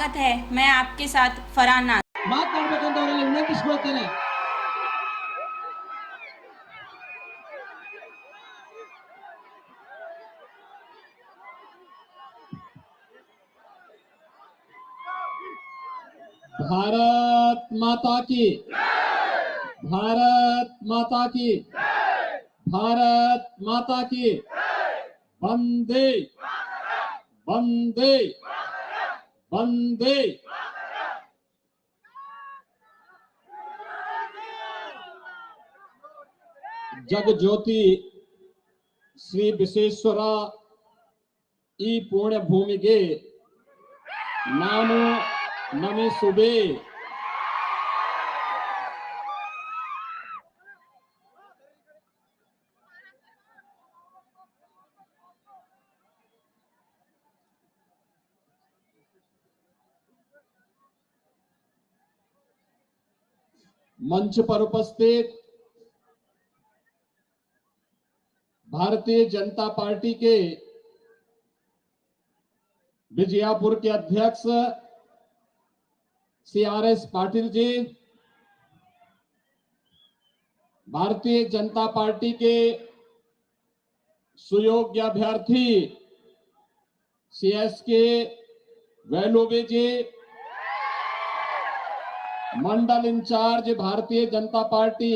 स्वागत है। मैं आपके साथ फरहान नाज। ಮಾತನಾಡಬೇಕಂತ ಅವರಲ್ಲಿ ವಿನಂತಿಸಿಕೊಳ್ತೇನೆ. भारत माता की, भारत माता की, भारत माता की, वंदे वंदे वंदे। जग ज्योति ಶ್ರೀ ವಿಶ್ವೇಶ್ವರ ಈ ಪುಣ್ಯ ಭೂಮಿಗೆ ನಾನು ನಮಿಸುವೆ. मंच पर उपस्थित भारतीय जनता पार्टी के विजयापुर के अध्यक्ष CRS पाटिल जी, भारतीय जनता पार्टी के सुयोग्य अभ्यर्थी CSK वेलुवे जी, मंडल इंचार्ज भारतीय जनता पार्टी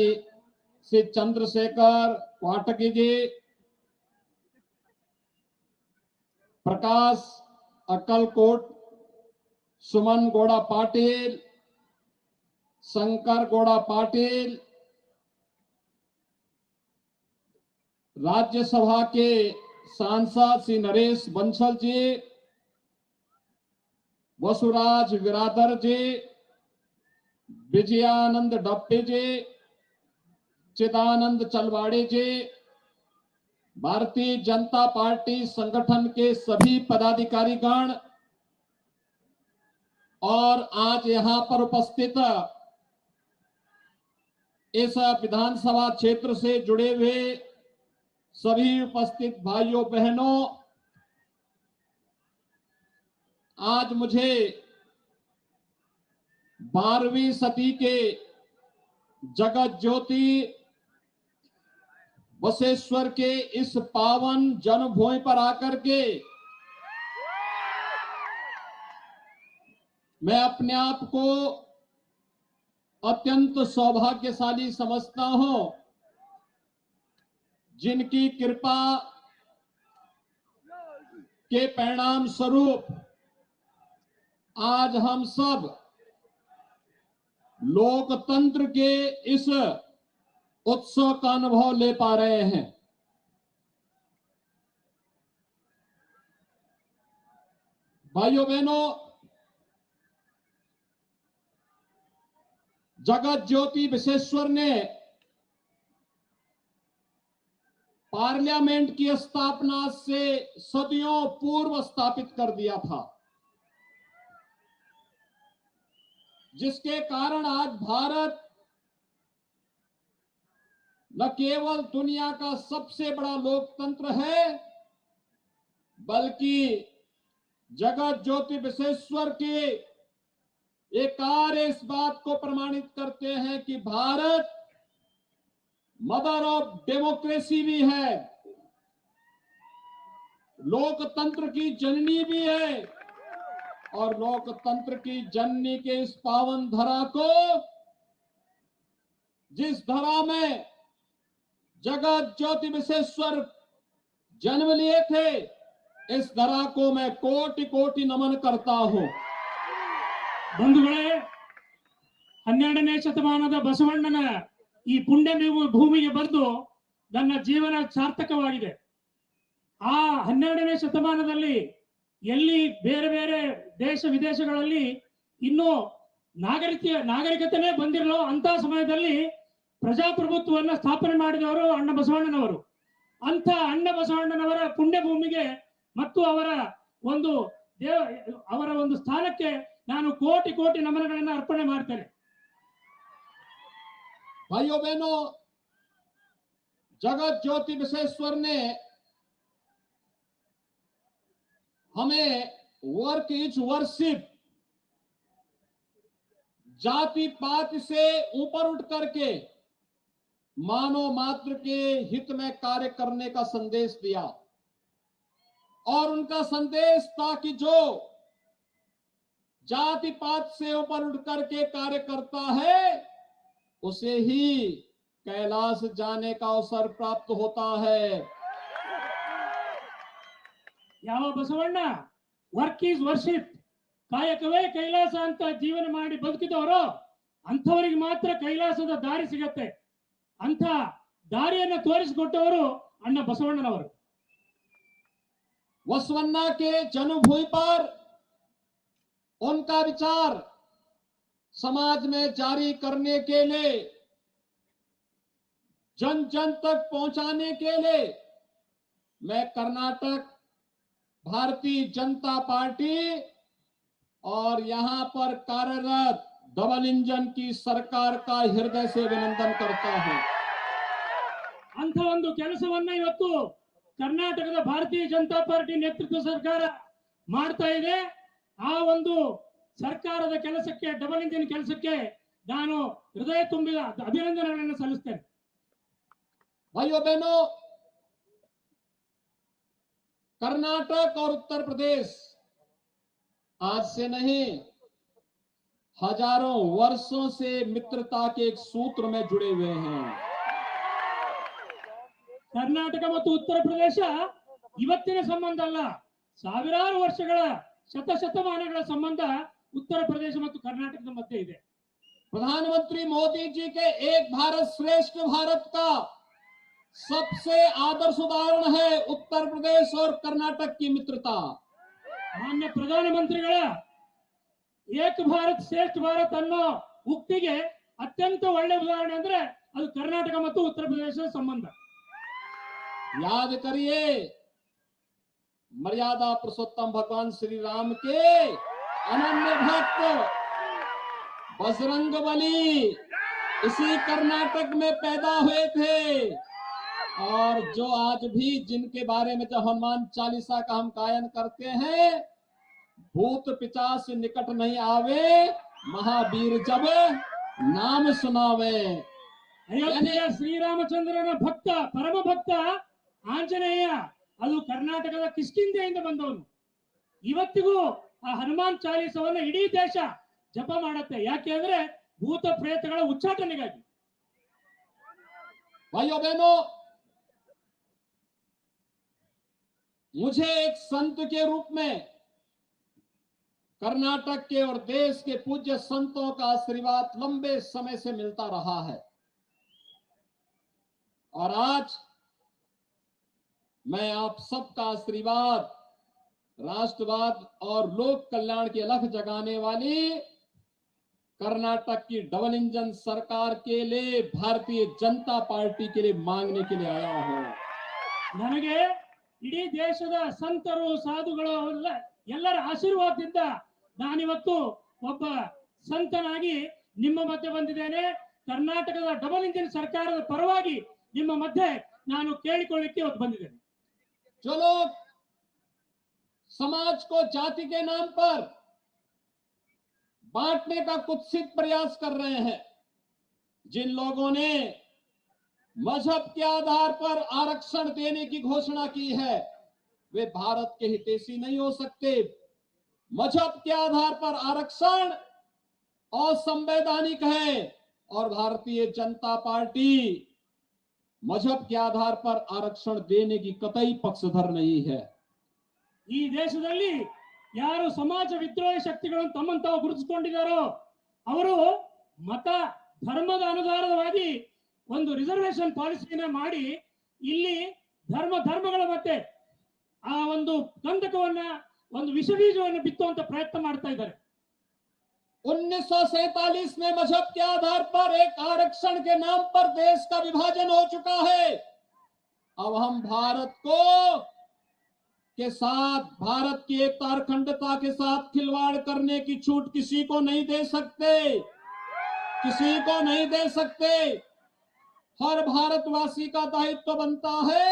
श्री चंद्रशेखर वाटकी जी, प्रकाश अक्कलकोट, सुमन गौड़ा पाटिल, शंकर गौड़ा पाटिल, राज्यसभा के सांसद श्री नरेश बंसल जी, वसुराज विरादर जी, विजयानंद डप्पे जी, चिदानंद चलवाड़े जी, भारतीय जनता पार्टी संगठन के सभी पदाधिकारीगण और आज यहां पर उपस्थित इस विधानसभा क्षेत्र से जुड़े हुए सभी उपस्थित भाइयों बहनों, आज मुझे 12वीं सदी के जगत ज्योति बसवेश्वर के इस पावन जन्मभूमि पर आकर के मैं अपने आप को अत्यंत सौभाग्यशाली समझता हूं, जिनकी कृपा के परिणाम स्वरूप आज हम सब लोकतंत्र के इस उत्सव का अनुभव ले पा रहे हैं। भाइयों बहनों, जगत ज्योति बसवेश्वर ने पार्लियामेंट की स्थापना से सदियों पूर्व स्थापित कर दिया था, जिसके कारण आज भारत न केवल दुनिया का सबसे बड़ा लोकतंत्र है, बल्कि जगत ज्योति बसवेश्वर के ये कार्य इस बात को प्रमाणित करते हैं कि भारत मदर ऑफ डेमोक्रेसी भी है, लोकतंत्र की जननी भी है, और लोकतंत्र की जननी के इस पावन धरा को, जिस धरा में जगत ज्योति बसवेश्वर जन्म लिए थे, इस धरा को मैं कोटि कोटि नमन करता हूं। ಬಂಧುಗಳೇ, 12ನೇ ಶತಮಾನದ ಬಸವಣ್ಣನ ಈ ಪುಣ್ಯ ಭೂಮಿಗೆ ಬಂದು ನನ್ನ ಜೀವನ ಸಾರ್ಥಕವಾಗಿದೆ. ಆ 12ನೇ ಶತಮಾನದಲ್ಲಿ ಎಲ್ಲಿ ಬೇರೆ ಬೇರೆ ದೇಶ ವಿದೇಶಗಳಲ್ಲಿ ಇನ್ನೂ ನಾಗರಿಕತೆನೇ ಬಂದಿರಲೋ ಅಂತ ಸಮಯದಲ್ಲಿ ಪ್ರಜಾಪ್ರಭುತ್ವವನ್ನು ಸ್ಥಾಪನೆ ಮಾಡಿದವರು ಅಣ್ಣ ಬಸವಣ್ಣನವರು. ಅಂತ ಅಣ್ಣ ಬಸವಣ್ಣನವರ ಪುಣ್ಯ ಭೂಮಿಗೆ ಮತ್ತು ಅವರ ಒಂದು ಸ್ಥಾನಕ್ಕೆ ನಾನು ಕೋಟಿ ಕೋಟಿ ನಮನಗಳನ್ನು अर्पण ಮಾಡ್ತೇನೆ. भाइयों बहनों, जगत ज्योति बसवेश्वर ने हमें वर्क इज वर्शिप जाति पात से ऊपर उठ करके मानव मात्र के हित में कार्य करने का संदेश दिया। और उनका संदेश था कि जो जाति पात से ऊपर उठ करके कार्य करता है उसे ही कैलाश जाने का अवसर प्राप्त होता है। ಯಾವ ಬಸವಣ್ಣ ವರ್ಕ್ ಈಸ್ ವರ್ಷಿಪ್, ಕಾಯಕವೇ ಕೈಲಾಸ ಅಂತ ಜೀವನ ಮಾಡಿ ಬದುಕಿದವರು ಅಂಥವರಿಗೆ ಮಾತ್ರ ಕೈಲಾಸದ ದಾರಿ ಸಿಗತ್ತೆ. ಅಂತ ದಾರಿಯನ್ನು ತೋರಿಸಿಕೊಟ್ಟವರು ಅಣ್ಣ ಬಸವಣ್ಣನವರು. वसवन्ना के जन्मभूमि पर उनका विचार समाज में जारी करने के लिए, जन जन तक पहुंचाने के लिए मैं कर्नाटक भारतीय जनता पार्टी और यहां पर कार्यरत डबल इंजन की सरकार का हृदय से अभिनंदन करता हूं। ಅಂತ ಒಂದು ಕೆಲಸವನ್ನ ಇವತ್ತು ಕರ್ನಾಟಕದ ಭಾರತೀಯ ಜನತಾ ಪಾರ್ಟಿ ನೇತೃತ್ವ ಸರ್ಕಾರ ಮಾಡ್ತಾ ಇದೆ. ಆ ಒಂದು ಸರ್ಕಾರದ ಕೆಲಸಕ್ಕೆ, ಡಬಲ್ ಇಂಜಿನ್ ಕೆಲಸಕ್ಕೆ ನಾನು ಹೃದಯ ತುಂಬಿದ ಅಭಿನಂದನೆಗಳನ್ನು ಸಲ್ಲಿಸ್ತೇನೆ. भाइयों बहनों, कर्नाटक और उत्तर प्रदेश आज से नहीं, हजारों वर्षों से मित्रता के एक सूत्र में जुड़े हुए हैं। ಕರ್ನಾಟಕ ಮತ್ತು ಉತ್ತರ ಪ್ರದೇಶ ಇವತ್ತಿನ ಸಂಬಂಧ ಅಲ್ಲ, ಸಾವಿರಾರು ವರ್ಷಗಳ ಶತಶತಮಾನಗಳ ಸಂಬಂಧ ಉತ್ತರ ಪ್ರದೇಶ ಮತ್ತು ಕರ್ನಾಟಕದ ಮಧ್ಯೆ ಇದೆ. प्रधानमंत्री मोदी जी के एक भारत श्रेष्ठ भारत का सबसे आदर्श उदाहरण है उत्तर प्रदेश और कर्नाटक की मित्रता। ಮಾನ್ಯ ಪ್ರಧಾನಮಂತ್ರಿಗಳ ಏಕ ಭಾರತ್ ಶ್ರೇಷ್ಠ ಭಾರತ್ ಅನ್ನೋ ಉಕ್ತಿಗೆ ಅತ್ಯಂತ ಒಳ್ಳೆ ಉದಾಹರಣೆ ಅಂದ್ರೆ ಅದು ಕರ್ನಾಟಕ ಮತ್ತು ಉತ್ತರ ಪ್ರದೇಶದ ಸಂಬಂಧ. याद करिए, मर्यादा पुरुषोत्तम भगवान श्री राम के अनन्य भक्त बजरंगबली इसी कर्नाटक में पैदा हुए थे। और जो आज भी जिनके बारे में जब हनुमान चालीसा का हम गायन करते हैं, भूत पिचास निकट नहीं आवे, महावीर जब नाम सुनावे। ಅಯೋಧ್ಯೆಯ ಶ್ರೀರಾಮಚಂದ್ರನ ಭಕ್ತ, ಪರಮ ಭಕ್ತ ಆಂಜನೇಯ ಅದು ಕರ್ನಾಟಕದ ಕಿಷ್ಕಿಂಧೆಯಿಂದ ಬಂದವನು. ಇವತ್ತಿಗೂ ಆ ಹನುಮಾನ್ ಚಾಲೀಸವನ್ನ ಇಡೀ ದೇಶ ಜಪ ಮಾಡತ್ತೆ. ಯಾಕೆ ಅಂದ್ರೆ ಭೂತ ಪ್ರೇತಗಳ ಉಚ್ಚಾಟನೆಗಾಗಿ. भाइयों बहनों, मुझे एक संत के रूप में कर्नाटक के और देश के पूज्य संतों का आशीर्वाद लंबे समय से मिलता रहा है। और आज मैं आप सबका आशीर्वाद, राष्ट्रवाद और लोक कल्याण की अलख जगाने वाली कर्नाटक की डबल इंजन सरकार के लिए भारतीय जनता पार्टी के लिए मांगने के लिए आया हूं। ನನಗೆ ಇಡೀ ದೇಶದ ಸಂತರು, ಸಾಧುಗಳು ಎಲ್ಲರ ಆಶೀರ್ವಾದದಿಂದ ನಾನಿವತ್ತು ಒಬ್ಬ ಸಂತನಾಗಿ ನಿಮ್ಮ ಮಧ್ಯೆ ಬಂದಿದ್ದೇನೆ. ಕರ್ನಾಟಕದ ಡಬಲ್ ಇಂಜಿನ್ ಸರ್ಕಾರದ ಪರವಾಗಿ ನಿಮ್ಮ ಮಧ್ಯೆ ನಾನು ಕೇಳಿಕೊಳ್ಳಿಕ್ಕೆ ಇವತ್ತು ಬಂದಿದ್ದೇನೆ. जो लोग समाज को जाति के नाम पर बांटने का कुत्सित प्रयास कर रहे हैं, जिन लोगों ने मजहब के आधार पर आरक्षण देने की घोषणा की है, वे भारत के हितैषी नहीं हो सकते। मजहब के आधार पर आरक्षण असंवैधानिक है और भारतीय जनता पार्टी मजहब के आधार पर आरक्षण देने की कतई पक्षधर नहीं है। ಈ ದೇಶದಲ್ಲಿ ಯಾರು ಸಮಾಜ ವಿದ್ರೋಹಿ ಶಕ್ತಿಗಳನ್ನು ತಮ್ಮನ್ನು ತಾವು ಗುರುತಿಸಿಕೊಂಡಿದ್ದಾರೋ ಅವರು ಮತ ಧರ್ಮದ ಅನುಸಾರವಾಗಿ ಒಂದು ರಿಸರ್ವೇಶನ್ ಪಾಲಿಸಿಯನ್ನ ಮಾಡಿ ಇಲ್ಲಿ ಧರ್ಮಗಳ ಮಧ್ಯೆ ಆ ಒಂದು ಕಂದಕವನ್ನ, ಒಂದು ವಿಷ ಬೀಜವನ್ನು ಬಿತ್ತುವಂತ ಪ್ರಯತ್ನ ಮಾಡ್ತಾ ಇದ್ದಾರೆ. 1947 में मजहब के आधार पर एक आरक्षण के नाम पर देश का विभाजन हो चुका है। अब हम भारत को के साथ, भारत की एकता और अखंडता के साथ खिलवाड़ करने की छूट किसी को नहीं दे सकते, किसी को नहीं दे सकते। हर भारतवासी का दायित्व बनता है,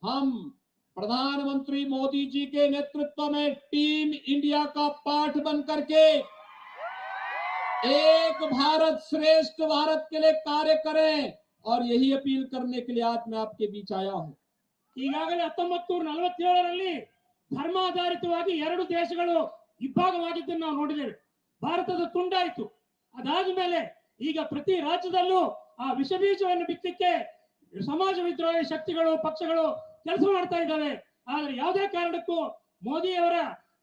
हम प्रधानमंत्री मोदी जी के नेतृत्व में टीम इंडिया का पार्ट बन करके एक भारत श्रेष्ठ भारत के लिए कार्य करें और यही अपील करने के लिए आज मैं आपके बीच आया हूं। ಈಗಾಗಲೇ 1947ರಲ್ಲಿ ಧರ್ಮಾಧಾರಿತವಾಗಿ ಎರಡು ದೇಶಗಳು ಇಬ್ಬಾಗವಾಗಿದ್ದನ್ನು ನಾವು ನೋಡಿದ್ದೇವೆ. ಭಾರತದ ತುಂಡಾಯಿತು. ಅದಾದ ಮೇಲೆ ಈಗ ಪ್ರತಿ ರಾಜ್ಯದಲ್ಲೂ ಆ ವಿಷಬೀಜವನ್ನು ಬಿತ್ತಲಿಕ್ಕೆ ಸಮಾಜ ವಿದ್ರೋಹಿ ಶಕ್ತಿಗಳು ಪಕ್ಷಗಳು ಕೆಲಸ ಮಾಡ್ತಾ ಇದ್ದಾವೆ. ಆದ್ರೆ ಯಾವುದೇ ಕಾರಣಕ್ಕೂ ಮೋದಿಯವರ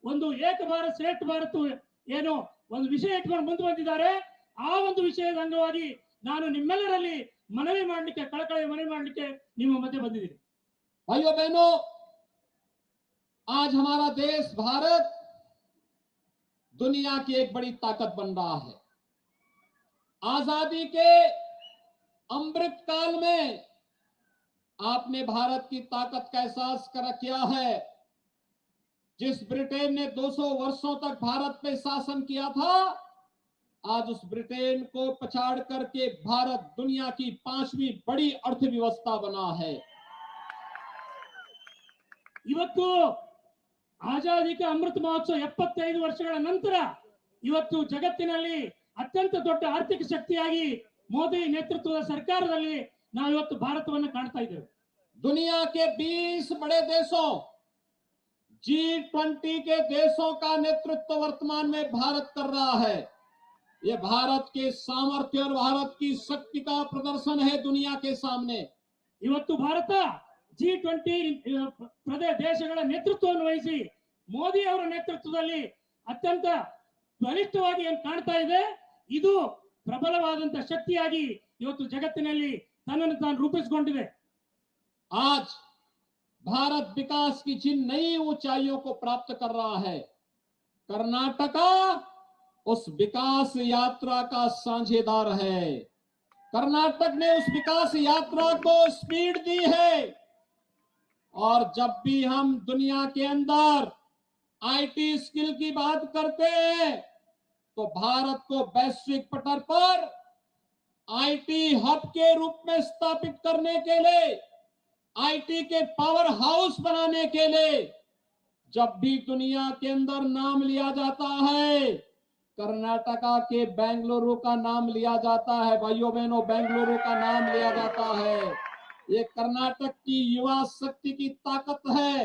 ಒಂದು ಏಕ ಭಾರತ್ ಶ್ರೇಷ್ಠ ಭಾರತ್ ಏನು ಒಂದು ವಿಷಯ ಇಟ್ಕೊಂಡು ಮುಂದೆ ಬಂದಿದ್ದಾರೆ. ಆ ಒಂದು ವಿಷಯದ ಅಂಗವಾಗಿ ನಾನು ನಿಮ್ಮೆಲ್ಲರಲ್ಲಿ ಮನವಿ ಮಾಡಲಿಕ್ಕೆ ಕಳಕಳಿ ಮನವಿ ಮಾಡಲಿಕ್ಕೆ ನಿಮ್ಮ ಮಧ್ಯೆ ಬಂದಿದ್ದೀನಿ. भाइयों बहनों, आज हमारा देश भारत दुनिया की एक बड़ी ताकत बन रहा है। आजादी के अमृत काल में आपने भारत की ताकत का एहसास किया है। जिस ब्रिटेन ने 200 वर्षों तक भारत पे शासन किया था, आज उस ब्रिटेन को पछाड़ करके भारत दुनिया की 5वीं बड़ी अर्थव्यवस्था बना है। ಇವತ್ತು ಆಜಾದಿ ಕಾ ಅಮೃತ ಮಹೋತ್ಸವ 75 ವರ್ಷಗಳ ನಂತರ ಇವತ್ತು ಜಗತ್ತಿನಲ್ಲಿ ಅತ್ಯಂತ ದೊಡ್ಡ ಆರ್ಥಿಕ ಶಕ್ತಿಯಾಗಿ ಮೋದಿ ನೇತೃತ್ವದ ಸರ್ಕಾರದಲ್ಲಿ ನಾವು ಇವತ್ತು ಭಾರತವನ್ನು ಕಾಣ್ತಾ ಇದ್ದೇವೆ. दुनिया के 20 बड़े देशों G20 के देशों का नेतृत्व वर्तमान में भारत कर रहा है। ये भारत के सामर्थ्य और भारत की शक्ति का प्रदर्शन है दुनिया के सामने। ಇವತ್ತು ಭಾರತ G20 ದೇಶಗಳ ನೇತೃತ್ವವನ್ನು ವಹಿಸಿ ಮೋದಿ ಅವರ ನೇತೃತ್ವದಲ್ಲಿ ಅತ್ಯಂತ ಬಲಿಷ್ಠವಾಗಿ ಏನು ಕಾಣ್ತಾ ಇದೆ. ಇದು ಪ್ರಬಲವಾದಂತ ಶಕ್ತಿಯಾಗಿ ಇವತ್ತು ಜಗತ್ತಿನಲ್ಲಿ ತನ್ನನ್ನು ತಾನು ರೂಪಿಸಿಕೊಂಡಿದೆ. आज भारत विकास की जिन नई ऊंचाइयों को प्राप्त कर रहा है, कर्नाटका उस विकास यात्रा का साझेदार है। कर्नाटक ने उस विकास यात्रा को स्पीड दी है। और जब भी हम दुनिया के अंदर आईटी स्किल की बात करते हैं तो भारत को वैश्विक पटल पर आईटी हब के रूप में स्थापित करने के लिए, आईटी के पावर हाउस बनाने के लिए जब भी दुनिया के अंदर नाम लिया जाता है, कर्नाटका के बेंगलुरु का नाम लिया जाता है। भाइयों बहनों, बेंगलुरु का नाम लिया जाता है। ये कर्नाटक की युवा शक्ति की ताकत है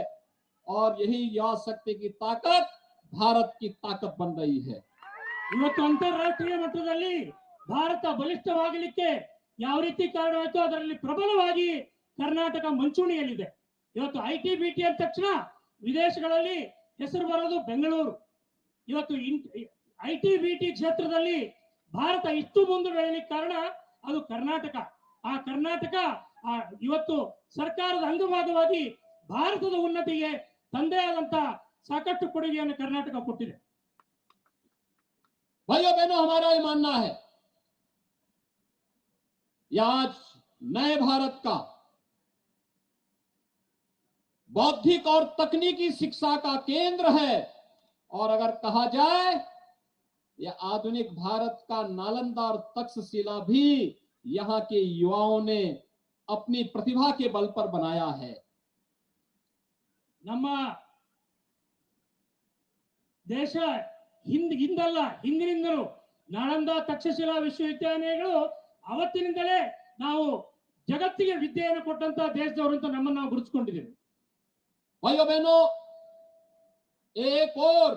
और यही युवा शक्ति की ताकत भारत की ताकत बन रही है। ಇವತ್ತು ಅಂತಾರಾಷ್ಟ್ರೀಯ ಮಟ್ಟದಲ್ಲಿ ಭಾರತ ಬಲಿಷ್ಠವಾಗಲಿಕ್ಕೆ ಯಾವ ರೀತಿ ಕಾರಣವಾಯಿತು ಅದರಲ್ಲಿ ಪ್ರಬಲವಾಗಿ ಕರ್ನಾಟಕ ಮುಂಚೂಣಿಯಲ್ಲಿದೆ. ಇವತ್ತು ಐಟಿ ಬಿಟಿ ಅಂದ ತಕ್ಷಣ ವಿದೇಶಗಳಲ್ಲಿ ಹೆಸರು ಬರೋದು ಬೆಂಗಳೂರು. ಇವತ್ತು ಐಟಿ ಬಿಟಿ ಕ್ಷೇತ್ರದಲ್ಲಿ ಭಾರತ ಇಷ್ಟು ಮುಂದೆ ಬೆಳೆಯಲಿಕ್ಕೆ ಕಾರಣ ಅದು ಕರ್ನಾಟಕ. ಆ ಕರ್ನಾಟಕ ಇವತ್ತು ಸರ್ಕಾರದ ಅಂಗಭಾಗವಾಗಿ ಭಾರತದ ಉನ್ನತಿಗೆ ತಂದೆ ಆದಂತ ಸಾಕಷ್ಟು ಕೊಡುಗೆಯನ್ನು ಕರ್ನಾಟಕ ಕೊಟ್ಟಿದೆ. भाइयों बहनों, हमारा ये मानना है यह आज नए भारत का बौद्धिक और तकनीकी शिक्षा का केंद्र है। और अगर कहा जाए यह आधुनिक भारत का नालंदा और तक्षशिला भी यहां के युवाओं ने अपनी प्रतिभा के बल पर बनाया है। ನಮ್ಮ ದೇಶ ಹಿಂದಲ್ಲ ಹಿಂದಿನಿಂದಲೂ ನಾಳಂದ ತಕ್ಷಶಿಲಾ ವಿಶ್ವವಿದ್ಯಾಲಯಗಳು ಅವತ್ತಿನಿಂದಲೇ ನಾವು ಜಗತ್ತಿಗೆ ವಿದ್ಯೆಯನ್ನು ಕೊಟ್ಟಂತ ದೇಶದವರು ಅಂತ ನಮ್ಮನ್ನು ನಾವು ಗುರುತಿಸಿಕೊಂಡಿದ್ದೇವೆ. भाइयों बहनों, एक और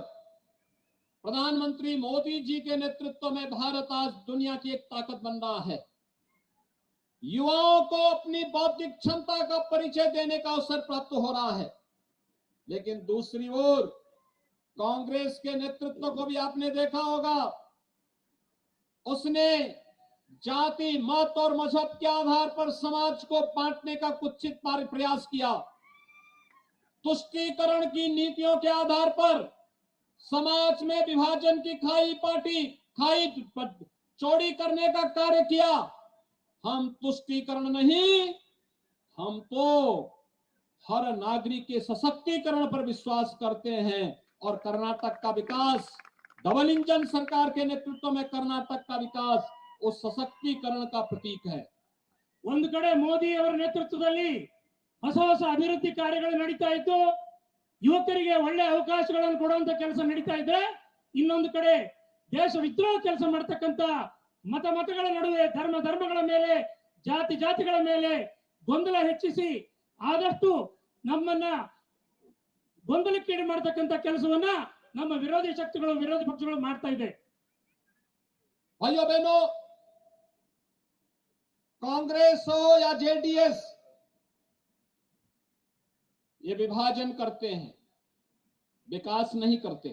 प्रधानमंत्री मोदी जी के नेतृत्व में भारत आज दुनिया की एक ताकत बन रहा है। युवाओं को अपनी बौद्धिक क्षमता का परिचय देने का अवसर प्राप्त हो रहा है। लेकिन दूसरी ओर कांग्रेस के नेतृत्व को भी आपने देखा होगा, उसने जाति मत और मजहब के आधार पर समाज को बांटने का कुत्सित प्रयास किया। तुष्टीकरण की नीतियों के आधार पर समाज में विभाजन की खाई चौड़ी करने का कार्य किया। हम तुष्टीकरण नहीं, हम तो हर नागरिक के सशक्तिकरण पर विश्वास करते हैं। और कर्नाटक का विकास, डबल इंजन सरकार के नेतृत्व में कर्नाटक का विकास उस सशक्तिकरण का प्रतीक है। ಒಂದು ಕಡೆ ಮೋದಿ ಅವರ ನೇತೃತ್ವದಲ್ಲಿ ಹೊಸ ಹೊಸ ಅಭಿವೃದ್ಧಿ ಕಾರ್ಯಗಳು ನಡೀತಾ ಇದ್ದು ಯುವಕರಿಗೆ ಒಳ್ಳೆ ಅವಕಾಶಗಳನ್ನು ಕೊಡುವಂತ ಕೆಲಸ ನಡೀತಾ ಇದ್ರೆ, ಇನ್ನೊಂದು ಕಡೆ ದೇಶ ವಿದ್ರೋಹ ಕೆಲಸ ಮಾಡ್ತಕ್ಕಂತ ಮತಗಳ ನಡುವೆ ಧರ್ಮಗಳ ಮೇಲೆ ಜಾತಿಗಳ ಮೇಲೆ ಗೊಂದಲ ಹೆಚ್ಚಿಸಿ ಆದಷ್ಟು ನಮ್ಮನ್ನ ಗೊಂದಲಕ್ಕೀಡು ಮಾಡತಕ್ಕಂತ ಕೆಲಸವನ್ನ ನಮ್ಮ ವಿರೋಧಿ ಪಕ್ಷಗಳು ಮಾಡ್ತಾ ಇದೆ. भाइयों बहनों, कांग्रेस हो या जेडीएस, ये विभाजन करते हैं, विकास नहीं करते।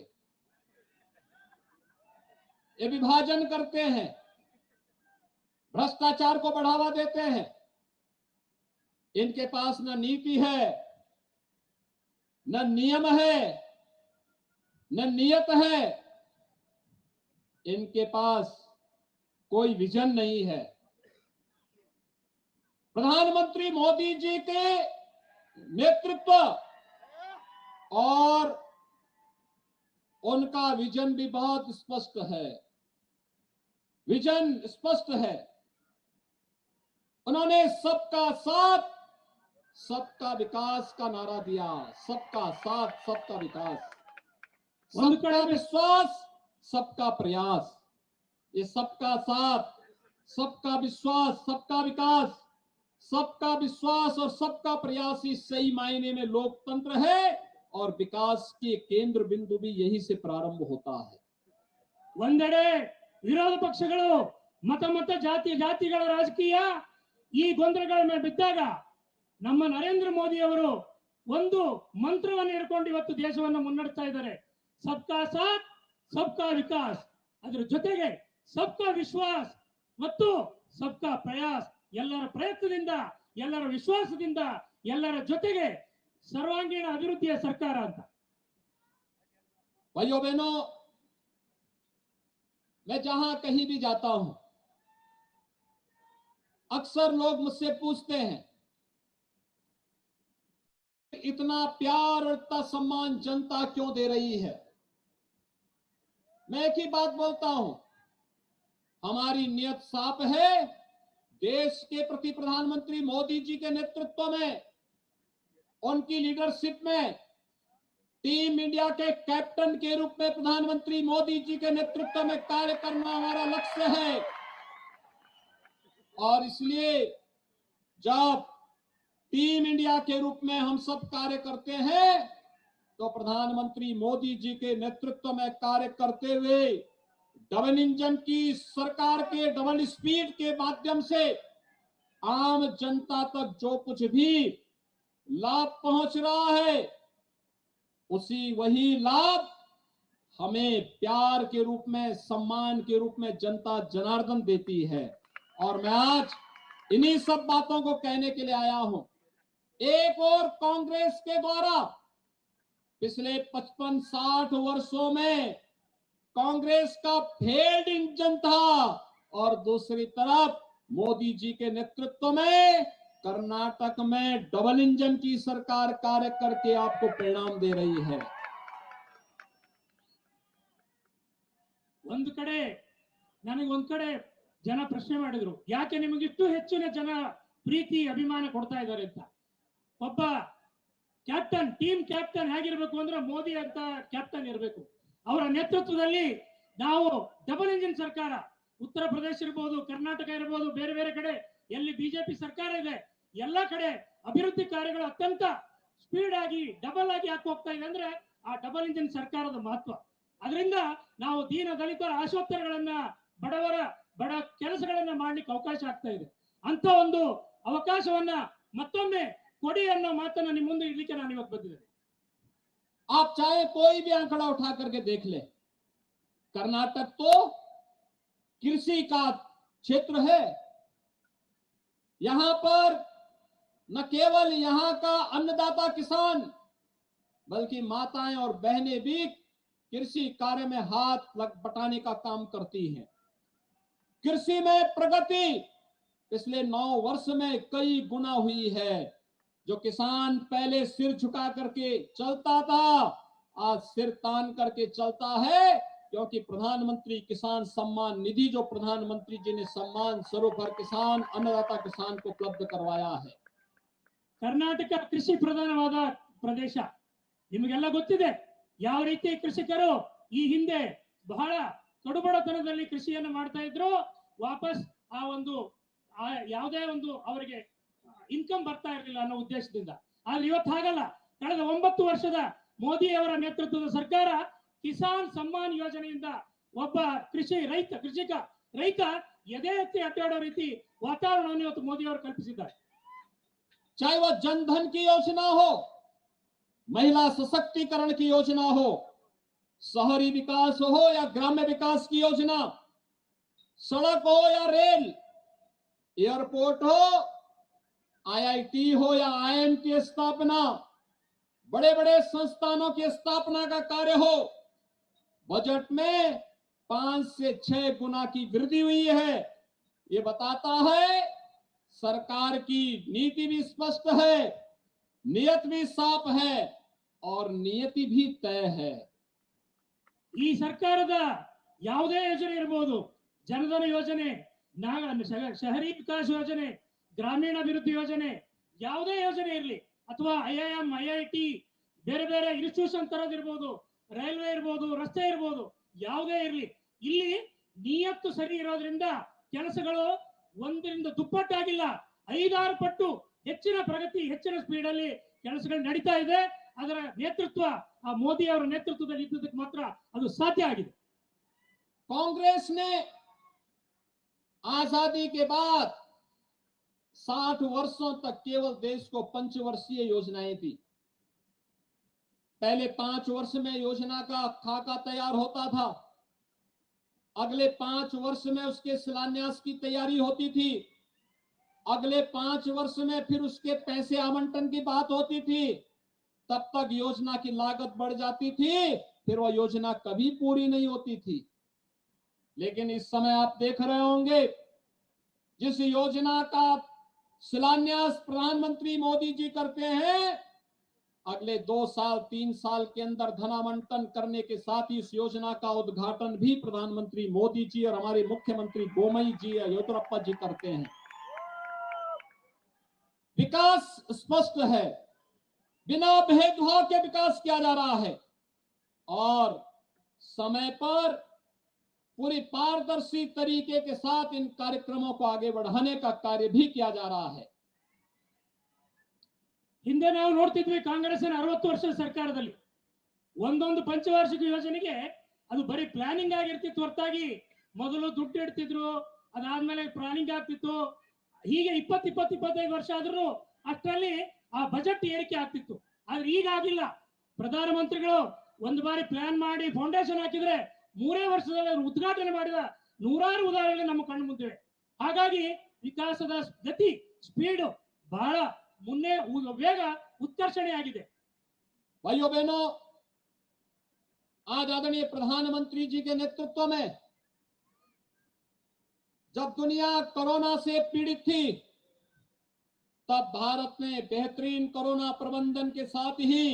ये विभाजन करते हैं, भ्रष्टाचार को बढ़ावा देते हैं। इनके पास न नीति है, न नियम है, न नियत है। इनके पास कोई विजन नहीं है। प्रधानमंत्री मोदी जी के नेतृत्व और उनका विजन भी बहुत स्पष्ट है। विजन स्पष्ट है। उन्होंने सबका साथ सबका विकास का नारा दिया। सबका साथ सबका विकास, सबका विश्वास सबका प्रयास। ये सबका साथ सबका विश्वास सबका विकास, सबका विश्वास और सबका प्रयास ही सही मायने में लोकतंत्र है। और विकास के केंद्र बिंदु भी यही से प्रारंभ होता है। ಒಂದೆಡೆ ವಿರೋಧ ಪಕ್ಷಗಳು ಮತ ಜಾತಿಗಳ ರಾಜಕೀಯ ಈ ಗೊಂದಲಗಳ ಮೇಲೆ ಬಿದ್ದಾಗ ನಮ್ಮ ನರೇಂದ್ರ ಮೋದಿ ಅವರು ಒಂದು ಮಂತ್ರವನ್ನು ಹಿಡ್ಕೊಂಡು ಇವತ್ತು ದೇಶವನ್ನು ಮುನ್ನಡೆಸ್ತಾ ಇದ್ದಾರೆ. ಸಬ್ಕಾ ಸಾಥ್ ಸಬ್ಕಾ ವಿಕಾಸ್, ಅದರ ಜೊತೆಗೆ ಸಬ್ಕಾ ವಿಶ್ವಾಸ್ ಮತ್ತು ಸಬ್ಕಾ ಪ್ರಯಾಸ್. ಎಲ್ಲರ ಪ್ರಯತ್ನದಿಂದ, ಎಲ್ಲರ ವಿಶ್ವಾಸದಿಂದ, ಎಲ್ಲರ ಜೊತೆಗೆ सर्वांगीण अभिवृद्धि सरकार ಅಂತ. भाइयों बहनों, मैं जहां कहीं भी जाता हूं, अक्सर लोग मुझसे पूछते हैं इतना प्यार और इतना सम्मान जनता क्यों दे रही है। मैं एक ही बात बोलता हूं, हमारी नियत साफ है। देश के प्रति प्रधानमंत्री मोदी जी के नेतृत्व में, उनकी लीडरशिप में, टीम इंडिया के कैप्टन के रूप में प्रधानमंत्री मोदी जी के नेतृत्व में कार्य करना हमारा लक्ष्य है। और इसलिए जब टीम इंडिया के रूप में हम सब कार्य करते हैं तो प्रधानमंत्री मोदी जी के नेतृत्व में कार्य करते हुए डबल इंजन की सरकार के डबल स्पीड के माध्यम से आम जनता तक जो कुछ भी लाभ पहुंच रहा है, वही लाभ हमें प्यार के रूप में, सम्मान के रूप में जनता जनार्दन देती है। और मैं आज इन्हीं सब बातों को कहने के लिए आया हूं। एक और कांग्रेस के द्वारा पिछले 55-60 वर्षों में कांग्रेस का फेल्ड इंजन था, और दूसरी तरफ मोदी जी के नेतृत्व में कर्नाटक में डबल इंजन की सरकार कार्य करके आपको परिणाम दे रही है। ಒಂದು ಕಡೆ ಜನ ಪ್ರಶ್ನೆ ಮಾಡಿದ್ರು, ಯಾಕೆ ನಿಮಗಿಷ್ಟು ಹೆಚ್ಚಿನ ಜನ ಪ್ರೀತಿ ಅಭಿಮಾನ ಕೊಡ್ತಾ ಇದ್ದಾರೆ ಅಂತ. ಒಬ್ಬ ಕ್ಯಾಪ್ಟನ್, ಟೀಮ್ ಕ್ಯಾಪ್ಟನ್ ಹೇಗಿರ್ಬೇಕು ಅಂದ್ರೆ ಮೋದಿ ಅಂತ ಕ್ಯಾಪ್ಟನ್ ಇರಬೇಕು. ಅವರ ನೇತೃತ್ವದಲ್ಲಿ ನಾವು ಡಬಲ್ ಇಂಜಿನ್ ಸರ್ಕಾರ, ಉತ್ತರ ಪ್ರದೇಶ ಇರಬಹುದು, ಕರ್ನಾಟಕ ಇರಬಹುದು, ಬೇರೆ ಬೇರೆ ಕಡೆ ಎಲ್ಲಿ ಬಿಜೆಪಿ ಸರ್ಕಾರ ಇದೆ ಎಲ್ಲ ಕಡೆ ಅಭಿವೃದ್ಧಿ ಕಾರ್ಯಗಳು ಅತ್ಯಂತ ಸ್ಪೀಡ್ ಆಗಿ ಡಬಲ್ ಆಗಿ ಹಾಕಿ ಹೋಗ್ತಾ ಇದೆ. ಅಂದ್ರೆ ಆ ಡಬಲ್ ಇಂಜಿನ್ ಸರ್ಕಾರದ ಮಹತ್ವ. ಅದರಿಂದ ನಾವು ದೀನ ದಲಿತರ ಆಶೋತ್ತರಗಳನ್ನ, ಬಡ ಕೆಲಸಗಳನ್ನ ಮಾಡ್ಲಿಕ್ಕೆ ಅವಕಾಶ ಆಗ್ತಾ ಇದೆ. ಅಂತ ಒಂದು ಅವಕಾಶವನ್ನ ಮತ್ತೊಮ್ಮೆ ಕೊಡಿ ಅನ್ನೋ ಮಾತನ್ನ ನಿಮ್ಮ ಮುಂದೆ ಇಡ್ಲಿಕ್ಕೆ ನಾನು ಇವತ್ತು ಬಂದಿದ್ದೇನೆ. आप चाहे कोई भी आंकड़ा उठा करके देख ले, कर्नाटक तो कृषि का क्षेत्र है। यहां पर न केवल यहां का अन्नदाता किसान, बल्कि माताएं और बहनें भी कृषि कार्य में हाथ बटाने का काम करती हैं। कृषि में प्रगति पिछले 9 वर्ष में कई गुना हुई है। जो किसान पहले सिर झुका करके चलता था, आज सिर तान करके चलता है, क्योंकि प्रधानमंत्री किसान सम्मान निधि जो प्रधानमंत्री जी ने सम्मान स्वरूप हर किसान, अन्नदाता किसान को उपलब्ध करवाया है। कर्नाटक कृषि प्रधानवाದ ಪ್ರದೇಶ. ನಿಮಗೆಲ್ಲ ಗೊತ್ತಿದೆ ಯಾವ ರೀತಿ ಕೃಷಿಕರು ಈ ಹಿಂದೆ ಬಹಳ ಕಡುಬಡತನದಲ್ಲಿ ಕೃಷಿಯನ್ನು ಮಾಡ್ತಾ ಇದ್ರು ವಾಪಸ್ ಆ ಒಂದು ಯಾವುದೇ ಒಂದು ಅವರಿಗೆ ಇನ್ಕಮ್ ಬರ್ತಾ ಇರಲಿಲ್ಲ ಅನ್ನೋ ಉದ್ದೇಶದಿಂದ. ಆದ್ರೆ ಇವತ್ತು ಹಾಗಲ್ಲ. ಕಳೆದ 9 ವರ್ಷದ ಮೋದಿ ಅವರ ನೇತೃತ್ವದ ಸರ್ಕಾರ ಕಿಸಾನ್ ಸಮ್ಮಾನ್ ಯೋಜನೆಯಿಂದ ಒಬ್ಬ ರೈತ ಎದೆ ಎತ್ತಿ ಅಡ್ಡಾಡೋ ರೀತಿ ವಾತಾವರಣವನ್ನು ಇವತ್ತು ಮೋದಿ ಅವರು ಕಲ್ಪಿಸಿದ್ದಾರೆ. चाहे वह जनधन की योजना हो, महिला सशक्तिकरण की योजना हो, शहरी विकास हो या ग्राम्य विकास की योजना, सड़क हो या रेल, एयरपोर्ट हो, आईआईटी हो या आईआईएम की स्थापना, बड़े बड़े संस्थानों की स्थापना का कार्य हो, बजट में 5 से 6 गुना की वृद्धि हुई है। ये बताता है सरकार की नीति भी स्पष्ट है, नियत भी साफ है और नियति भी तय है। ಈ ಸರ್ಕಾರದ ಯಾವುದೇ ಯೋಜನೆ ಇರಬಹುದು, ಜನಧನ ಯೋಜನೆ, ಶಹರಿ ವಿಕಾಸ್ ಯೋಜನೆ, ಗ್ರಾಮೀಣಾಭಿವೃದ್ಧಿ ಯೋಜನೆ, ಯಾವುದೇ ಯೋಜನೆ ಇರಲಿ ಅಥವಾ ಐಐಎಂ ಐಐಟಿ ಬೇರೆ ಬೇರೆ ಇನ್ಸ್ಟಿಟ್ಯೂಷನ್ ತರೋದಿರ್ಬೋದು, ರೈಲ್ವೆ ಇರ್ಬೋದು, ರಸ್ತೆ ಇರ್ಬೋದು, ಯಾವುದೇ ಇರಲಿ, ಇಲ್ಲಿ ನಿಯತ್ತು ಸರಿ ಇರೋದ್ರಿಂದ ಕೆಲಸಗಳು ಒಂದರಿಂದ ದುಪ್ಪಟ್ಟಾಗಿಲ್ಲ, 5-6 ಪಟ್ಟು ಹೆಚ್ಚಿನ ಪ್ರಗತಿ, ಹೆಚ್ಚಿನ ಸ್ಪೀಡ್ ಅಲ್ಲಿ ಕೆಲಸಗಳು ನಡೀತಾ ಇದೆ. ಅದರ ನೇತೃತ್ವ ಆ ಮೋದಿ ಅವರ ನೇತೃತ್ವದಲ್ಲಿ ಇದ್ದದಕ್ಕೆ ಮಾತ್ರ ಅದು ಸಾಧ್ಯ ಆಗಿದೆ. कांग्रेस ने आजादी के बाद 60 वर्षों तक केवल देश को पंचवर्षीय योजनाएं दी। पहले 5 वर्ष में योजना का खाका तैयार होता था, अगले 5 वर्ष में उसके शिलान्यास की तैयारी होती थी, अगले 5 वर्ष में फिर उसके पैसे आवंटन की बात होती थी, तब तक योजना की लागत बढ़ जाती थी, फिर वह योजना कभी पूरी नहीं होती थी। लेकिन इस समय आप देख रहे होंगे जिस योजना का शिलान्यास प्रधानमंत्री मोदी जी करते हैं, अगले 2 साल 3 साल के अंदर धनावंटन करने के साथ ही इस योजना का उद्घाटन भी प्रधानमंत्री मोदी जी और हमारे मुख्यमंत्री बोमई जी या येदियुरप्पा जी करते हैं। विकास स्पष्ट है, बिना भेदभाव के विकास किया जा रहा है और समय पर पूरी पारदर्शी तरीके के साथ इन कार्यक्रमों को आगे बढ़ाने का कार्य भी किया जा रहा है। ಹಿಂದೆ ನಾವು ನೋಡ್ತಿದ್ವಿ ಕಾಂಗ್ರೆಸ್ನ 60 ವರ್ಷದ ಸರ್ಕಾರದಲ್ಲಿ ಒಂದೊಂದು ಪಂಚವಾರ್ಷಿಕ ಯೋಜನೆಗೆ ಅದು ಬರೀ ಪ್ಲಾನಿಂಗ್ ಆಗಿರ್ತಿತ್ತು ಹೊರತಾಗಿ ಮೊದಲು ದುಡ್ಡು ಇಡ್ತಿದ್ರು, ಅದಾದ್ಮೇಲೆ ಪ್ಲಾನಿಂಗ್ ಆಗ್ತಿತ್ತು. ಹೀಗೆ 20-25 ವರ್ಷ ಆದ್ರೂ ಅಷ್ಟರಲ್ಲಿ ಆ ಬಜೆಟ್ ಏರಿಕೆ ಆಗ್ತಿತ್ತು. ಆದ್ರೆ ಈಗ ಆಗಿಲ್ಲ. ಪ್ರಧಾನಮಂತ್ರಿಗಳು ಒಂದು ಬಾರಿ ಪ್ಲಾನ್ ಮಾಡಿ ಫೌಂಡೇಶನ್ ಹಾಕಿದ್ರೆ 3 ವರ್ಷದಲ್ಲಿ ಉದ್ಘಾಟನೆ ಮಾಡಿದ ನೂರಾರು ಉದಾಹರಣೆಗಳು ನಮ್ಮ ಕಣ್ಣು ಮುಂದಿವೆ. ಹಾಗಾಗಿ ವಿಕಾಸದ ಗತಿ, ಸ್ಪೀಡ್ ಬಹಳ मुन्ने वेग उत्कर्षणे आಗಿದೆ. भाइयों बहनों, आज आदरणीय प्रधानमंत्री जी के नेतृत्व में जब दुनिया कोरोना से पीड़ित थी, तब भारत ने बेहतरीन कोरोना प्रबंधन के साथ ही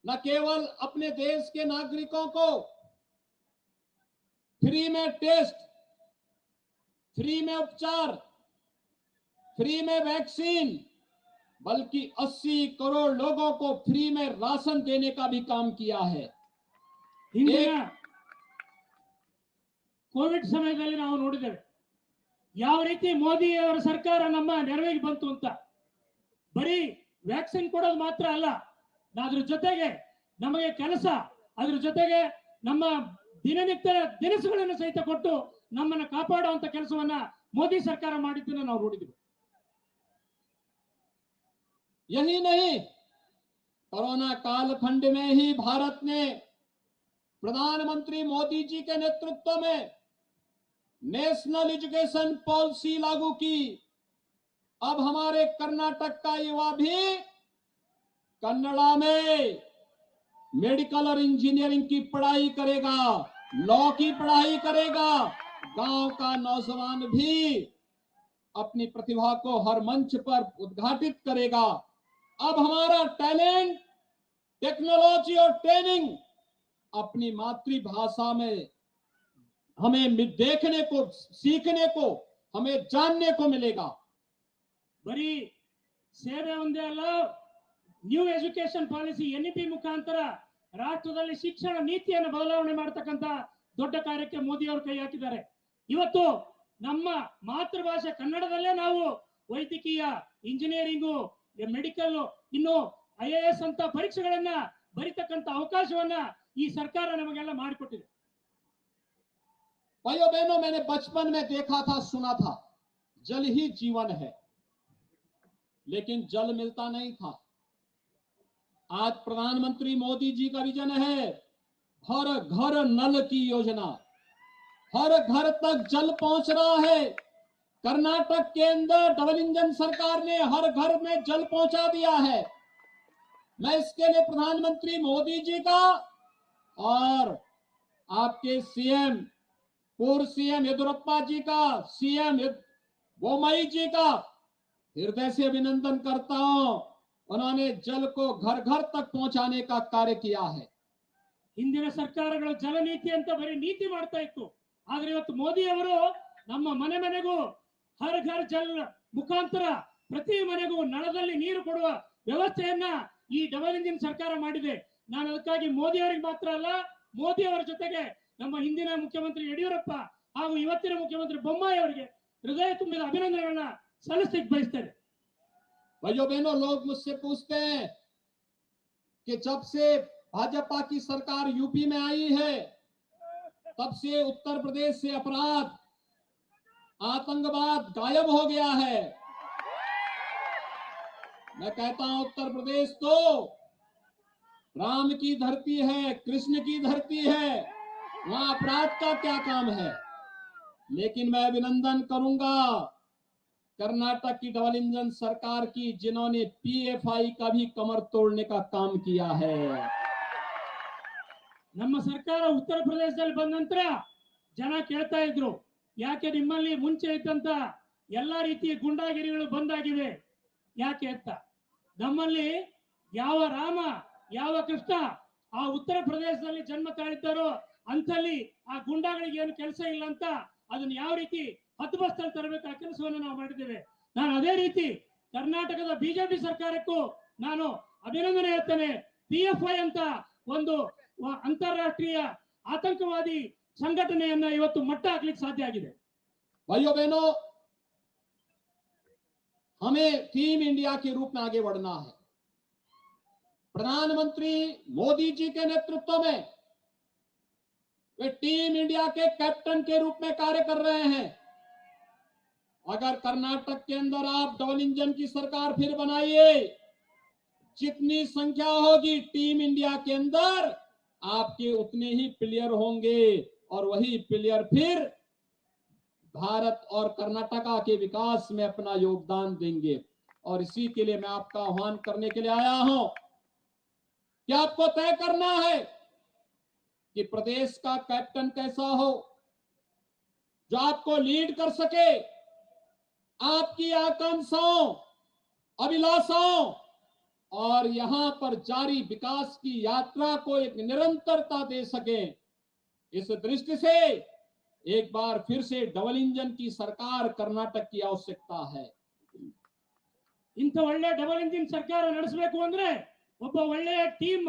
न केवल अपने देश के नागरिकों को फ्री में टेस्ट, फ्री में उपचार, फ्री में वैक्सीन, बल्कि 80 करोड़ लोगों को फ्री में राशन देने का भी काम किया है। ಕೋವಿಡ್ ಸಮಯದಲ್ಲಿ ನಾವು ನೋಡಿದ್ದೇವೆ ಯಾವ ರೀತಿ ಮೋದಿ ಅವರ ಸರ್ಕಾರ ನಮ್ಮ ನೆರವಿಗೆ ಬಂತು ಅಂತ. ಬರೀ ವ್ಯಾಕ್ಸಿನ್ ಕೊಡೋದು ಮಾತ್ರ ಅಲ್ಲ, ಅದ್ರ ಜೊತೆಗೆ ನಮಗೆ ಕೆಲಸ, ಅದ್ರ ಜೊತೆಗೆ ನಮ್ಮ ದಿನನಿತ್ಯ ದಿನಸುಗಳನ್ನು ಸಹಿತ ಕೊಟ್ಟು ನಮ್ಮನ್ನು ಕಾಪಾಡುವಂತ ಕೆಲಸವನ್ನ ಮೋದಿ ಸರ್ಕಾರ ಮಾಡಿದ್ದನ್ನು ನಾವು ನೋಡಿದ್ವಿ. यही नहीं, कोरोना कालखंड में ही भारत ने प्रधानमंत्री मोदी जी के नेतृत्व में नेशनल एजुकेशन पॉलिसी लागू की। अब हमारे कर्नाटक का युवा भी कन्नड़ा में मेडिकल और इंजीनियरिंग की पढ़ाई करेगा, लॉ की पढ़ाई करेगा। गांव का नौजवान भी अपनी प्रतिभा को हर मंच पर उद्घाटित करेगा। अब हमारा टैलेंट, टेक्नोलॉजी और ट्रेनिंग अपनी मातृभाषा में हमें देखने को, सीखने को, हमें जानने को मिलेगा। ಬರೀ ಸೇವೆ ಒಂದೇ ಅಲ್ಲ, ನ್ಯೂ ಎಜುಕೇಶನ್ ಪಾಲಿಸಿ NEP ಮುಖಾಂತರ ರಾಷ್ಟ್ರದಲ್ಲಿ ಶಿಕ್ಷಣ ನೀತಿಯನ್ನು ಬದಲಾವಣೆ ಮಾಡತಕ್ಕಂತ ದೊಡ್ಡ ಕಾರ್ಯಕ್ಕೆ ಮೋದಿ ಅವರು ಕೈ ಹಾಕಿದ್ದಾರೆ. ಇವತ್ತು ನಮ್ಮ ಮಾತೃಭಾಷೆ ಕನ್ನಡದಲ್ಲೇ ನಾವು ವೈದ್ಯಕೀಯ, ಇಂಜಿನಿಯರಿಂಗು, ಮೆಡಿಕಲ್, ಇನ್ನು IAS ಅಂತ ಪರೀಕ್ಷೆಗಳನ್ನ ಬರಿತಕ್ಕಂತ ಅವಕಾಶವನ್ನ ಈ ಸರ್ಕಾರ ನಮಗೆಲ್ಲ ಮಾಡಿಕೊಟ್ಟಿದೆ. भाइयों बहनों, मैंने बचपन में देखा था, सुना था, जल ही जीवन है, लेकिन जल मिलता नहीं था। आज प्रधानमंत्री मोदी जी का विजन है हर घर नल की योजना, हर घर तक जल पहुंच रहा है। कर्नाटक के अंदर डबल इंजन सरकार ने हर घर में जल पहुंचा दिया है। मैं इसके लिए प्रधानमंत्री मोदी जी का और आपके सीएम, पूर्व सीएम येदियुरप्पा जी का, सीएम बोम्मई जी का हृदय से अभिनंदन करता हूं। उन्होंने जल को घर घर तक पहुंचाने का कार्य किया है। ಹಿಂದಿನ ಸರ್ಕಾರಗಳು ಜಲ ನೀತಿ ಅಂತ ಬರೀ ನೀತಿ ಮಾಡ್ತಾ ಇತ್ತು. ಆದ್ರೆ ಇವತ್ತು ಮೋದಿ ಅವರು ನಮ್ಮ ಮನೆ ಮನೆಗೂ ಹರ್ ಘರ್ ಜಲ್ ಮುಖಾಂತರ ಪ್ರತಿ ಮನೆಗೂ ನಳದಲ್ಲಿ ನೀರು ಕೊಡುವ ವ್ಯವಸ್ಥೆಯನ್ನ ಈ ಡಬಲ್ ಇಂಜಿನ್ ಸರ್ಕಾರ ಮಾಡಿದೆ. ನಾನು ಅದಕ್ಕಾಗಿ ಮೋದಿ ಅವರಿಗೆ ಮಾತ್ರ ಅಲ್ಲ, ಮೋದಿ ಅವರ ಜೊತೆಗೆ ನಮ್ಮ ಹಿಂದಿನ ಮುಖ್ಯಮಂತ್ರಿ ಯಡಿಯೂರಪ್ಪ ಹಾಗೂ ಇವತ್ತಿನ ಮುಖ್ಯಮಂತ್ರಿ ಬೊಮ್ಮಾಯಿ ಅವರಿಗೆ ಹೃದಯ ತುಂಬಿದ ಅಭಿನಂದನೆಗಳನ್ನ ಸಲ್ಲಿಸಲಿಕ್ಕೆ ಬಯಸ್ತೇನೆ. भाइयों बहनों, लोग मुझसे पूछते हैं कि जब से भाजपा की सरकार यूपी में आई है, तब से उत्तर प्रदेश से अपराध, आतंकवाद गायब हो गया है। मैं कहता हूं, उत्तर प्रदेश तो राम की धरती है, कृष्ण की धरती है, वहां अपराध का क्या काम है। लेकिन मैं अभिनंदन करूंगा कर्नाटक की डबल इंजन सरकार की, जिन्होंने PFI का भी कमर तोड़ने का काम किया है। ನಮ್ಮ ಸರ್ಕಾರ ಉತ್ತರ ಪ್ರದೇಶದಲ್ಲಿ ಬಂದ ನಂತರ ಜನ ಕೇಳ್ತಾ ಇದ್ರು, ಯಾಕೆ ನಿಮ್ಮಲ್ಲಿ ಮುಂಚೆ ಇದ್ದಂತ ಎಲ್ಲಾ ರೀತಿಯ ಗುಂಡಾಗಿರಿಗಳು ಬಂದಾಗಿವೆ ಯಾಕೆ ಅಂತ. ನಮ್ಮಲ್ಲಿ ಯಾವ ರಾಮ, ಯಾವ ಕೃಷ್ಣ ಆ ಉತ್ತರ ಪ್ರದೇಶದಲ್ಲಿ ಜನ್ಮ ತಾಳಿದ್ದಾರೋ ಅಂತಲ್ಲಿ ಆ ಗುಂಡಾಗಳಿಗೆ ಏನು ಕೆಲಸ ಇಲ್ಲ ಅಂತ ಅದನ್ನ ಯಾವ ರೀತಿ ಹದ್ದುಬಸ್ತಲ್ಲಿ ತರಬೇಕು, ಆ ಕೆಲಸವನ್ನು ನಾವು ಮಾಡಿದ್ದೇವೆ. ನಾನು ಅದೇ ರೀತಿ ಕರ್ನಾಟಕದ ಬಿಜೆಪಿ ಸರ್ಕಾರಕ್ಕೂ ನಾನು ಅಭಿನಂದನೆ ಹೇಳ್ತೇನೆ. PFI ಅಂತ ಒಂದು ಅಂತಾರಾಷ್ಟ್ರೀಯ ಆತಂಕವಾದಿ ಸಂಘಟನೆಯನ್ನ ಇವತ್ತು ಮಟ್ಟ ಹಾಕ್ಲಿಕ್ಕೆ ಸಾಧ್ಯ ಆಗಿದೆ. भाइयों बहनों, हमें टीम इंडिया के रूप में आगे बढ़ना है। प्रधानमंत्री मोदी जी के नेतृत्व में वे टीम इंडिया के कैप्टन के रूप में कार्य कर रहे हैं। अगर कर्नाटक के अंदर आप डबल इंजन की सरकार फिर बनाइए, जितनी संख्या होगी टीम इंडिया के अंदर, आपके उतने ही प्लेयर होंगे और वही प्लेयर फिर भारत और कर्नाटका के विकास में अपना योगदान देंगे। और इसी के लिए मैं आपका आह्वान करने के लिए आया हूं कि आपको तय करना है कि प्रदेश का कैप्टन कैसा हो, जो आपको लीड कर सके, आपकी आकांक्षाओं, अभिलाषाओं और यहां पर जारी विकास की यात्रा को एक निरंतरता दे सके। इस दृष्टि से एक बार फिर से डबल इंजन की सरकार कर्नाटक की आवश्यकता है। ಇಂಥ ಒಳ್ಳೆ ಡಬಲ್ ಇಂಜಿನ್ ಸರ್ಕಾರ ನಡೆಸಬೇಕು ಅಂದ್ರೆ ಒಬ್ಬ ಒಳ್ಳೆಯ ಟೀಮ್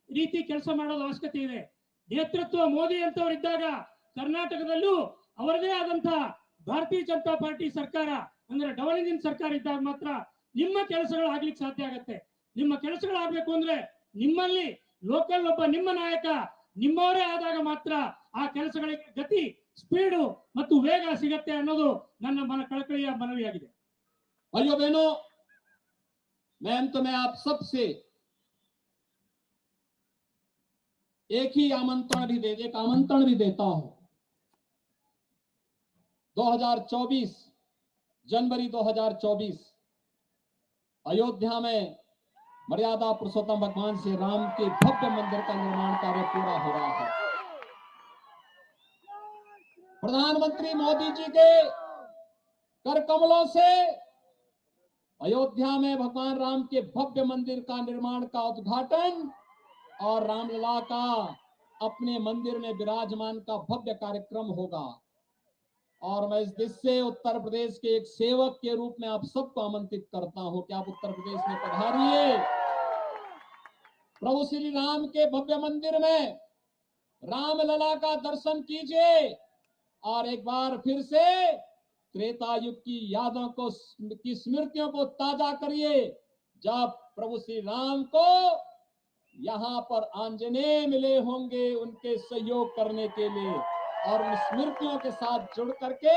ರೀತಿ ಕೆಲಸ ಮಾಡೋದು ಅವಶ್ಯಕತೆ ಇದೆ. ನೇತೃತ್ವ ಮೋದಿ ಅಂತವರಿದ್ದಾಗ ಕರ್ನಾಟಕದಲ್ಲೂ ಅವರದೇ ಆದಂತಹ ಭಾರತೀಯ ಜನತಾ ಪಾರ್ಟಿ ಸರ್ಕಾರ ಅಂದ್ರೆ ಡಬಲ್ ಇಂಜಿನ್ ಸರ್ಕಾರ ಇದ್ದಾಗ ಮಾತ್ರ ನಿಮ್ಮ ಕೆಲಸಗಳು ಆಗ್ಲಿಕ್ಕೆ ಸಾಧ್ಯ ಆಗುತ್ತೆ. ನಿಮ್ಮ ಕೆಲಸಗಳು ಆಗ್ಬೇಕು ಅಂದ್ರೆ ನಿಮ್ಮಲ್ಲಿ ಲೋಕಲ್ ಒಬ್ಬ ನಿಮ್ಮ ನಾಯಕ ನಿಮ್ಮವರೇ ಆದಾಗ ಮಾತ್ರ ಆ ಕೆಲಸಗಳಿಗೆ ಗತಿ, ಸ್ಪೀಡು ಮತ್ತು ವೇಗ ಸಿಗತ್ತೆ ಅನ್ನೋದು ನನ್ನ ಕಳಕಳಿಯ ಮನವಿಯಾಗಿದೆ. भाइयों बहनों, मैं अंत में आप सबसे एक आमंत्रण भी देता हूं। 2024 जनवरी 2024 अयोध्या में मर्यादा पुरुषोत्तम भगवान श्री राम के भव्य मंदिर का निर्माण कार्य पूरा हो रहा है। प्रधानमंत्री मोदी जी के कर कमलों से अयोध्या में भगवान राम के भव्य मंदिर का निर्माण का उद्घाटन और रामलला का अपने मंदिर में विराजमान का भव्य कार्यक्रम होगा। और मैं इस देश से उत्तर प्रदेश के एक सेवक के रूप में आप सबको आमंत्रित करता हूं कि आप उत्तर प्रदेश में पधारिए। प्रभु श्री राम के भव्य मंदिर में रामलला का दर्शन कीजिए और एक बार फिर से त्रेता युग की यादों को की स्मृतियों को ताजा करिए, जब प्रभु श्री राम को यहाँ पर आंजनेय मिले होंगे उनके सहयोग करने के लिए, और उन स्मृतियों के साथ जुड़ करके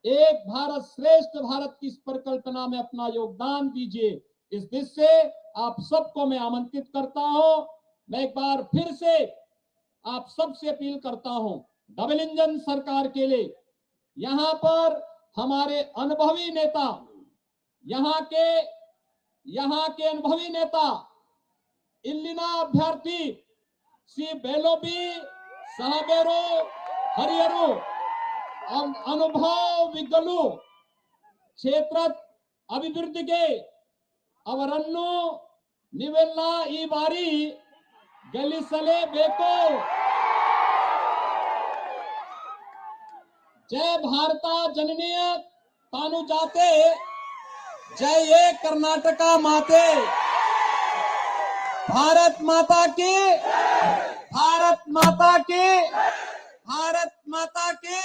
एक भारत श्रेष्ठ भारत की इस परिकल्पना में अपना योगदान दीजिए। इस दृष्टि से आप सबको मैं आमंत्रित करता हूं। मैं एक बार फिर से आप सबसे अपील करता हूं, डबल इंजन सरकार के लिए यहाँ पर हमारे अनुभवी नेता, यहाँ के अनुभवी नेता इल्लिना अभ्यर्थी सी बेलोबी सहबेरो हरियरू अनुभव विगलू क्षेत्र अभिवृद्धिಗೆ ಅವರನ್ನು ನೀವೆಲ್ಲ ಈ ಬಾರಿ ಗೆಲ್ಲಿಸಲೇಬೇಕು। जय भारता जननीय तानु जाते, जय ये कर्नाटका माते, भारत माता की, भारत माता की, भारत माता की।